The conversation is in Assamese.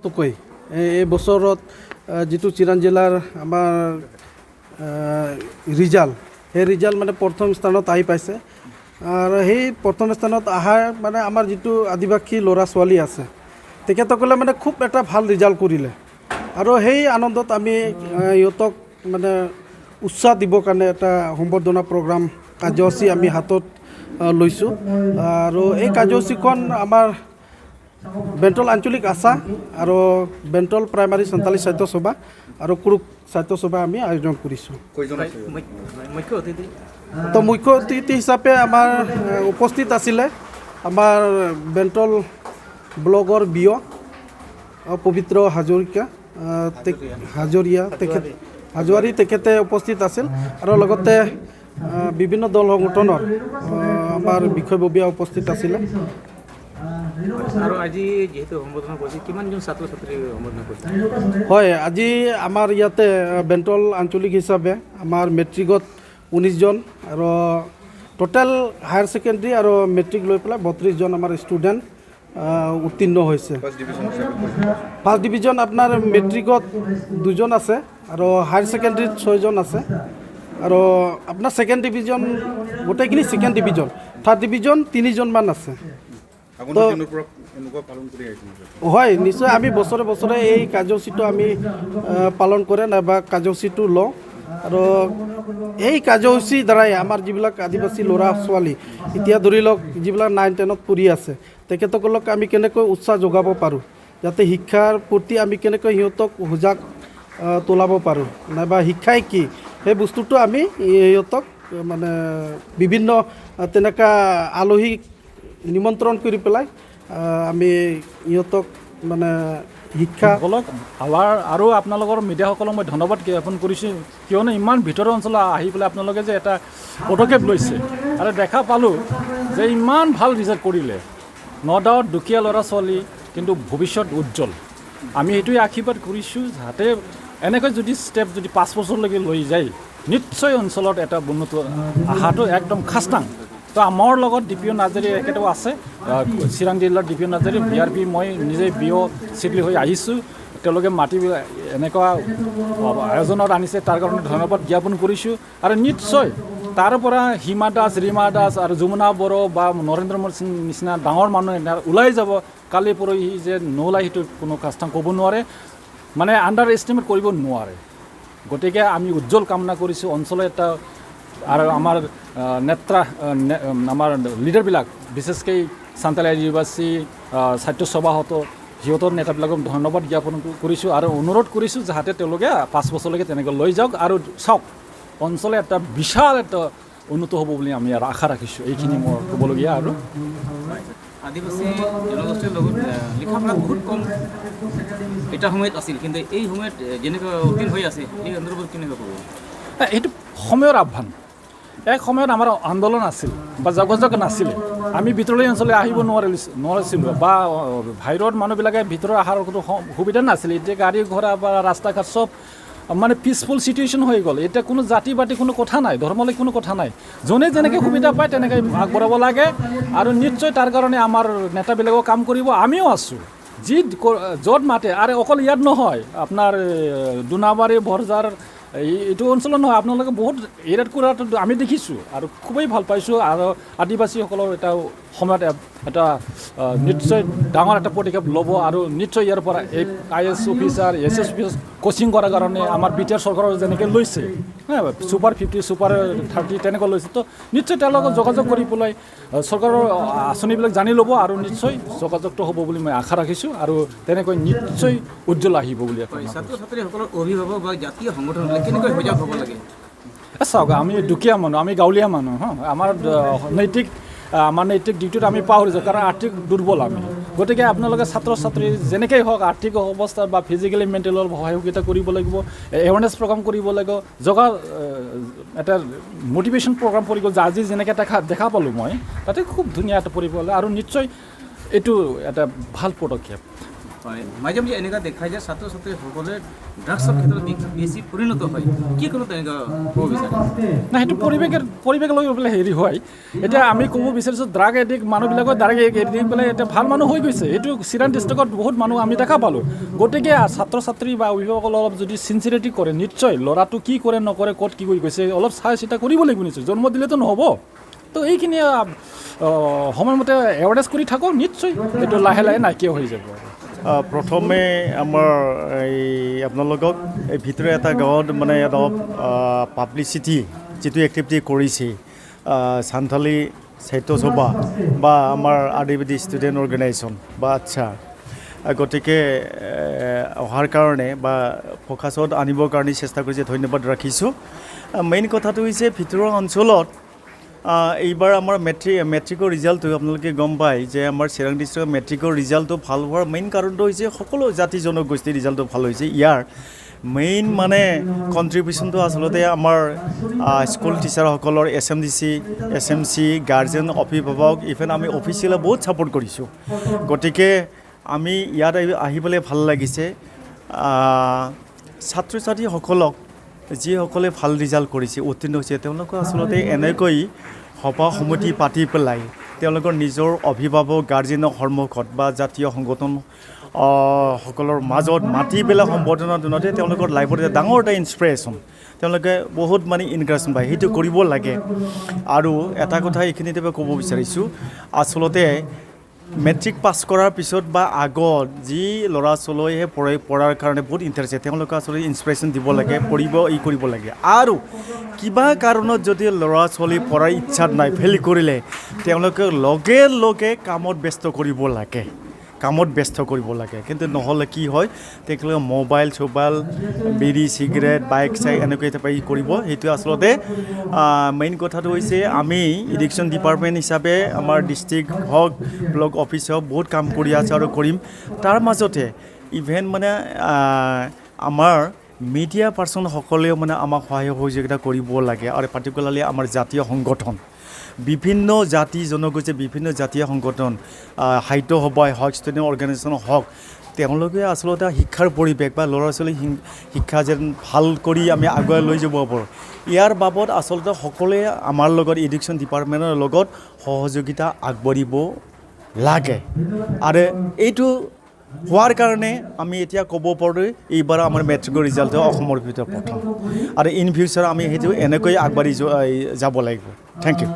তোকৈ এই বছৰত যিটো চিৰাং জিলাৰ আমাৰ ৰিজাল্ট সেই ৰিজাল্ট মানে প্ৰথম স্থানত আহি পাইছে আৰু সেই প্ৰথম স্থানত অহাৰ মানে আমাৰ যিটো আদিবাসী ল'ৰা ছোৱালী আছে তেখেতসকলে মানে খুব এটা ভাল ৰিজাল্ট কৰিলে আৰু সেই আনন্দত আমি ইহঁতক মানে উৎসাহ দিবৰ কাৰণে এটা সম্বৰ্ধনা প্ৰগ্ৰাম কাৰ্যসূচী আমি হাতত লৈছোঁ আৰু এই কাৰ্যসূচীখন আমাৰ বেণ্টল আঞ্চলিক আশা আৰু বেণ্টল প্ৰাইমাৰী সান্তালী সাহিত্য সভা আৰু কুৰুক সাহিত্য সভা আমি আয়োজন কৰিছোঁ। তো মুখ্য অতিথি হিচাপে আমাৰ উপস্থিত আছিলে আমাৰ বেণ্টল ব্লগৰ বিঅ পবিত্ৰ হাজৰিয়া তেখেতে উপস্থিত আছিল আৰু লগতে বিভিন্ন দল সংগঠনৰ আমাৰ বিষয়ববীয়া উপস্থিত আছিলে। আৰু আজি যেহেতু সম্বোধন কৰিছে কিমানজন ছাত্ৰ ছাত্ৰী সম্বোধন কৰিছে? হয়, আজি আমাৰ ইয়াতে বেণ্টল আঞ্চলিক হিচাপে আমাৰ মেট্ৰিকত 19জন আৰু টোটেল হায়াৰ ছেকেণ্ডেৰী আৰু মেট্ৰিক লৈ পেলাই 32জন আমাৰ ষ্টুডেণ্ট উত্তীৰ্ণ হৈছে। ফাৰ্ষ্ট ডিভিজন আপোনাৰ মেট্ৰিকত 2জন আছে আৰু হায়াৰ ছেকেণ্ডেৰীত 6জন আছে আৰু আপোনাৰ ছেকেণ্ড ডিভিজন গোটেইখিনি ছেকেণ্ড ডিভিজন, থাৰ্ড ডিভিজন 3জনমান আছে। হয়, নিশ্চয় আমি বছৰে বছৰে এই কাৰ্যসূচীটো আমি পালন কৰে নাইবা কাৰ্যসূচীটো লওঁ আৰু এই কাৰ্যসূচীৰ দ্বাৰাই আমাৰ যিবিলাক আদিবাসী ল'ৰা ছোৱালী এতিয়া ধৰি লওক যিবিলাক 9-10ত পঢ়ি আছে তেখেতসকলক আমি কেনেকৈ উৎসাহ যোগাব পাৰোঁ, যাতে শিক্ষাৰ প্ৰতি আমি কেনেকৈ সিহঁতক সজাগ তোলাব পাৰোঁ নাইবা শিক্ষাই কি সেই বস্তুটো আমি সিহঁতক মানে বিভিন্ন তেনেকুৱা আলহীক নিমন্ত্ৰণ কৰি পেলাই আমি ইহঁতক মানে শিক্ষাসকলক আৰু আপোনালোকৰ মিডিয়াসকলক মই ধন্যবাদ জ্ঞাপন কৰিছোঁ, কিয়নো ইমান ভিতৰৰ অঞ্চলত আহি পেলাই আপোনালোকে যে এটা পদক্ষেপ লৈছে আৰু দেখা পালোঁ যে ইমান ভাল ৰিজাল্ট কৰিলে। নগাঁৱত দুখীয়া ল'ৰা ছোৱালী কিন্তু ভৱিষ্যত উজ্জ্বল। আমি সেইটোৱে আশীৰ্বাদ কৰিছোঁ যাতে এনেকৈ যদি ষ্টেপ যদি 5 বছৰলৈকে লৈ যায় নিশ্চয় অঞ্চলত এটা উন্নত আশাটো একদম খাস্তাং। তো আমাৰ লগত ডিপিঅ নাৰ্জাৰী একেটাও আছে, চিৰাং জিলাৰ ডিপিঅ নাৰ্জাৰী BRP মই নিজে বিঅ চিকলি হৈ আহিছোঁ। তেওঁলোকে মাতি এনেকুৱা আয়োজনত আনিছে তাৰ কাৰণে ধন্যবাদ জ্ঞাপন কৰিছোঁ আৰু নিশ্চয় তাৰ পৰা হিমা দাস, ৰীমা দাস আৰু যমুনা বড়ো বা নৰেন্দ্ৰ মোদী নিচিনা ডাঙৰ মানুহ ওলাই যাব। কালি পৰহি যে নোলাই সেইটো কোনো খাস্তাং ক'ব নোৱাৰে, মানে আণ্ডাৰ এষ্টিমেট কৰিব নোৱাৰে। গতিকে আমি উজ্জ্বল কামনা কৰিছোঁ অঞ্চলৰ এটা আৰু আমাৰ নেতা আমাৰ লিডাৰবিলাক বিশেষকৈ সান্তালী আদিবাসী সাহিত্য সভাহঁত সিহঁতৰ নেতাবিলাকক ধন্যবাদ জ্ঞাপন কৰিছোঁ আৰু অনুৰোধ কৰিছোঁ যাতে তেওঁলোকে 5 বছৰলৈকে তেনেকৈ লৈ যাওক আৰু চাওক অঞ্চলে এটা বিশাল এটা উন্নত হ'ব বুলি আমি আৰু আশা ৰাখিছোঁ। এইখিনি মোৰ ক'বলগীয়া। আৰু আদিবাসী জনগোষ্ঠীৰ লগত লিখা পঢ়া বহুত কম এটা সময়ত আছিল, কিন্তু এই সময়ত যেনেকৈ উত্তীৰ্ণ হৈ আছে এই সন্দৰ্ভত কেনেকৈ ক'ব? এইটো সময়ৰ আহ্বান। এক সময়ত আমাৰ আন্দোলন আছিল বা যোগাযোগ নাছিলে, আমি ভিতৰলৈ অঞ্চললৈ আহিব নোৱাৰিছিলোঁ বা বাহিৰৰ মানুহবিলাকে ভিতৰত অহাৰ কোনো সুবিধা নাছিলে। এতিয়া গাড়ী ঘোঁৰা বা ৰাস্তা ঘাট চব মানে পিচফুল চিটুৱেশ্যন হৈ গ'ল। এতিয়া কোনো জাতি বাতি কোনো কথা নাই, ধৰ্মলৈ কোনো কথা নাই, যোনে যেনেকৈ সুবিধা পায় তেনেকৈ আগবঢ়াব লাগে আৰু নিশ্চয় তাৰ কাৰণে আমাৰ নেতাবিলাকেও কাম কৰিব, আমিও আছোঁ। য'ত মাতে আৰু অকল ইয়াত নহয়, আপোনাৰ দোনাবাৰী বৰজাৰ এইটো অঞ্চলত নহয়, আপোনালোকে বহুত এৰিয়াত কৰাটো আমি দেখিছোঁ আৰু খুবেই ভাল পাইছোঁ। আৰু আদিবাসীসকলৰ এটা সময়ত এটা নিশ্চয় ডাঙৰ এটা পদক্ষেপ ল'ব আৰু নিশ্চয় ইয়াৰ পৰা IAS officer SS officer coaching কৰাৰ কাৰণে আমাৰ BTR চৰকাৰৰ যেনেকৈ লৈছে Super 50 Super 30 তেনেকৈ লৈছে, তো নিশ্চয় তেওঁলোকক যোগাযোগ কৰি পেলাই চৰকাৰৰ আঁচনিবিলাক জানি ল'ব আৰু নিশ্চয় যোগাযোগটো হ'ব বুলি মই আশা ৰাখিছোঁ আৰু তেনেকৈ নিশ্চয় উজ্জ্বল আহিব বুলি। ছাত্ৰ ছাত্ৰীসকলৰ অভিভাৱক বা জাতীয় সংগঠনবিলাক কেনেকৈ সজাগ হ'ব লাগে? চাওক, আমি দুখীয়া মানুহ, আমি গাঁৱলীয়া মানুহ, আমাৰ নৈতিক ডিউটিত আমি পাহৰি যাওঁ, কাৰণ আৰ্থিক দুৰ্বল আমি। গতিকে আপোনালোকে ছাত্ৰ ছাত্ৰী যেনেকৈ হওক আৰ্থিক অৱস্থা বা ফিজিকেলি মেণ্টেলৰ সহযোগিতা কৰিব লাগিব, এৱাৰনেছ প্ৰগ্ৰাম কৰিব লাগিব, এটা মটিভেশ্যন প্ৰগ্ৰাম কৰিব। আজি যেনেকৈ দেখা পালোঁ মই তাতে খুব ধুনীয়া এটা পৰিব আৰু নিশ্চয় এইটো এটা ভাল পদক্ষেপ। হয় মাজে মাজে এনেকুৱা দেখায় যে ছাত্ৰ ছাত্ৰীসকলে ড্ৰাগছৰ ক্ষেত্ৰত বেছি পৰিণত হয় কি কোনো তেনেকুৱা ক'ব বিচাৰে না সেইটো পৰিৱেশ লৈ পেলাই হেৰি হয় এতিয়া আমি ক'ব বিচাৰিছোঁ ড্ৰাগ এডিক্ট মানুহবিলাকৰ ড্ৰাগ এডিক্ট পেলাই এতিয়া ভাল মানুহ হৈ গৈছে এইটো চিৰাং ডিষ্ট্ৰিক্টত বহুত মানুহ আমি দেখা পালোঁ গতিকে ছাত্ৰ ছাত্ৰী বা অভিভাৱকসকলে অলপ যদি চিনচিয়াৰিটি কৰে নিশ্চয় ল'ৰাটো কি কৰে নকৰে ক'ত কি কৰি গৈছে অলপ চাই চিতা কৰিব লাগিব নিশ্চয় জন্ম দিলেতো নহ'ব তো এইখিনি সময়মতে এৱাৰনেছ কৰি থাকক নিশ্চয় এইটো লাহে লাহে নাইকিয়া হৈ যাব প্ৰথমে আমাৰ এই আপোনালোকক এই ভিতৰে এটা গাঁৱত মানে অলপ পাব্লিচিটি যিটো এক্টিভিটি কৰিছে সান্থালী সাহিত্য সভা বা আমাৰ আদিবাসী ষ্টুডেণ্ট অৰ্গেনাইজেশ্যন বা আচ্ছা গতিকে অহাৰ কাৰণে বা ফ'কাছত আনিবৰ কাৰণে চেষ্টা কৰিছে ধন্যবাদ ৰাখিছোঁ মেইন কথাটো হৈছে ভিতৰুৱা অঞ্চলত এইবাৰ আমাৰ মেট্ৰিকৰ ৰিজাল্টটো আপোনালোকে গম পায় যে আমাৰ চিৰাং ডিষ্ট্ৰিক্টৰ মেট্ৰিকৰ ৰিজাল্টটো ভাল হোৱাৰ মেইন কাৰণটো হৈছে সকলো জাতি জনগোষ্ঠীৰ ৰিজাল্টটো ভাল হৈছে ইয়াৰ মেইন মানে কণ্ট্ৰিবিউশ্যনটো আচলতে আমাৰ স্কুল টিচাৰসকলৰ SMC গাৰ্জেন অভিভাৱক ইভেন আমি অফিচিয়েলে বহুত ছাপোৰ্ট কৰিছোঁ গতিকে আমি ইয়াত আহি পেলাই ভাল লাগিছে ছাত্ৰ ছাত্ৰীসকলক যিসকলে ভাল ৰিজাল্ট কৰিছে উত্তীৰ্ণ হৈছে তেওঁলোকক আচলতে এনেকৈ সভা সমিতি পাতি পেলাই তেওঁলোকৰ নিজৰ অভিভাৱক গাৰ্জেনৰ সন্মুখত বা জাতীয় সংগঠন সকলৰ মাজত মাতি পেলাই সম্বৰ্ধনা জনাওঁতে তেওঁলোকৰ লাইফত এটা ডাঙৰ এটা ইনস্পিৰেশ্যন তেওঁলোকে বহুত মানে ইনকাৰেশ্যন পায় সেইটো কৰিব লাগে আৰু এটা কথা এইখিনিতে ক'ব বিচাৰিছোঁ আচলতে মেট্ৰিক পাছ কৰাৰ পিছত বা আগত যি ল'ৰা ছোৱালীয়ে পঢ়াৰ কাৰণে বহুত ইণ্টাৰেষ্ট তেওঁলোকে আচলতে ইনস্পিৰেশ্যন দিব লাগে কৰিব লাগে আৰু কিবা কাৰণত যদি ল'ৰা ছোৱালী পঢ়াৰ ইচ্ছা নাই ফেইল কৰিলে তেওঁলোকে লগে লগে কামত ব্যস্ত কৰিব লাগে কিন্তু নহ'লে কি হয় তেওঁলোকে মোবাইল চোবাইল বিড়ি চিগাৰেট বাইক এনেকৈ কৰিব সেইটো আচলতে মেইন কথাটো হৈছে আমি এডুকেশ্যন ডিপাৰ্টমেণ্ট হিচাপে আমাৰ ডিষ্ট্ৰিক্ট হওক ব্লক অফিচ হওক বহুত কাম কৰি আছে আৰু কৰিম তাৰ মাজতে ইভেন মানে আমাৰ মিডিয়া পাৰ্চনসকলেও মানে আমাক সহায় সহযোগিতা কৰিব লাগে আৰু পাৰ্টিকুলাৰলি আমাৰ জাতীয় সংগঠন বিভিন্ন জাতি জনগোষ্ঠী বিভিন্ন জাতীয় সংগঠন সাহিত্য সভাই হওক ষ্টুডেণ্ট অৰ্গেনাইজেশ্যন হওক তেওঁলোকে আচলতে শিক্ষাৰ পৰিৱেশ বা ল'ৰা ছোৱালী শিক্ষা যেন ভাল কৰি আমি আগুৱাই লৈ যাব পাৰোঁ ইয়াৰ বাবদ আচলতে সকলোৱে আমাৰ লগত এডুকেশ্যন ডিপাৰ্টমেণ্টৰ লগত সহযোগিতা আগবাঢ়িব লাগে আৰু এইটো হোৱাৰ কাৰণে আমি এতিয়া ক'ব পাৰোঁ এইবাৰ আমাৰ মেট্ৰিকৰ ৰিজাল্টটো অসমৰ ভিতৰত প্ৰথম আৰু ইন ফিউচাৰ আমি সেইটো এনেকৈ আগবাঢ়ি যাব লাগিব থেংক ইউ